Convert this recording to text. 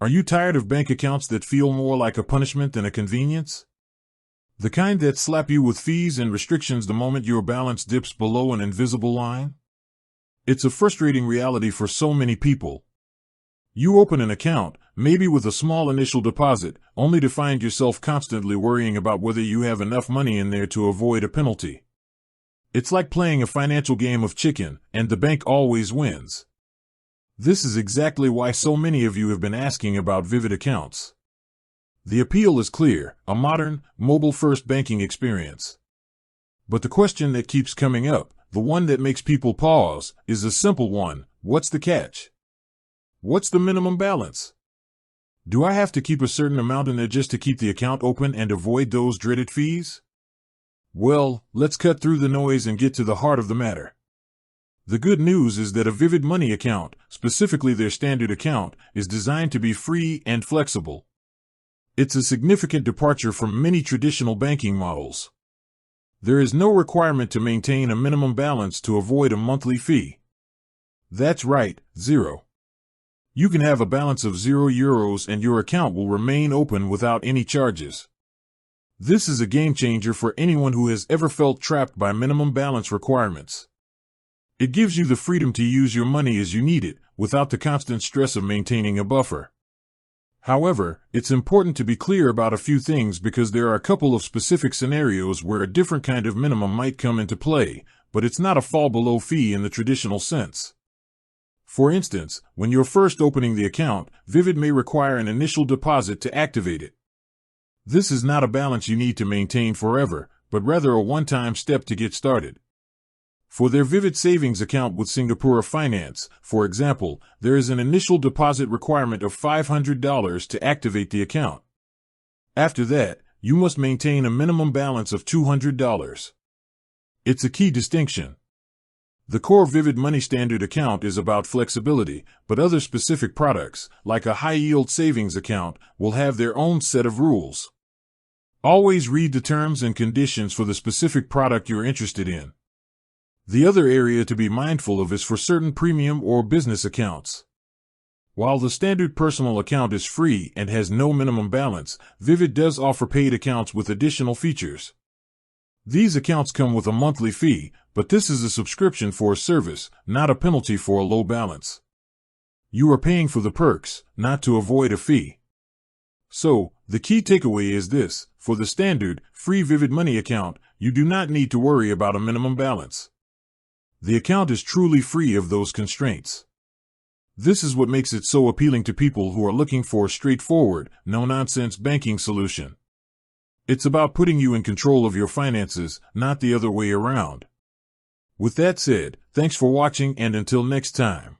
Are you tired of bank accounts that feel more like a punishment than a convenience? The kind that slap you with fees and restrictions the moment your balance dips below an invisible line? It's a frustrating reality for so many people. You open an account, maybe with a small initial deposit, only to find yourself constantly worrying about whether you have enough money in there to avoid a penalty. It's like playing a financial game of chicken, and the bank always wins. This is exactly why so many of you have been asking about Vivid accounts. The appeal is clear: a modern, mobile-first banking experience. But the question that keeps coming up, the one that makes people pause, is a simple one: what's the catch? What's the minimum balance? Do I have to keep a certain amount in there just to keep the account open and avoid those dreaded fees? Well, let's cut through the noise and get to the heart of the matter. The good news is that a Vivid Money account, specifically their standard account, is designed to be free and flexible. It's a significant departure from many traditional banking models. There is no requirement to maintain a minimum balance to avoid a monthly fee. That's right, zero. You can have a balance of €0 and your account will remain open without any charges. This is a game changer for anyone who has ever felt trapped by minimum balance requirements. It gives you the freedom to use your money as you need it, without the constant stress of maintaining a buffer. However, it's important to be clear about a few things because there are a couple of specific scenarios where a different kind of minimum might come into play, but it's not a fall below fee in the traditional sense. For instance, when you're first opening the account, Vivid may require an initial deposit to activate it. This is not a balance you need to maintain forever, but rather a one-time step to get started. For their Vivid Savings account with Singapore Finance, for example, there is an initial deposit requirement of $500 to activate the account. After that, you must maintain a minimum balance of $200. It's a key distinction. The core Vivid Money Standard account is about flexibility, but other specific products, like a high-yield savings account, will have their own set of rules. Always read the terms and conditions for the specific product you're interested in. The other area to be mindful of is for certain premium or business accounts. While the standard personal account is free and has no minimum balance, Vivid does offer paid accounts with additional features. These accounts come with a monthly fee, but this is a subscription for a service, not a penalty for a low balance. You are paying for the perks, not to avoid a fee. So, the key takeaway is this: for the standard, free Vivid Money account, you do not need to worry about a minimum balance. The account is truly free of those constraints. This is what makes it so appealing to people who are looking for a straightforward, no-nonsense banking solution. It's about putting you in control of your finances, not the other way around. With that said, thanks for watching, and until next time.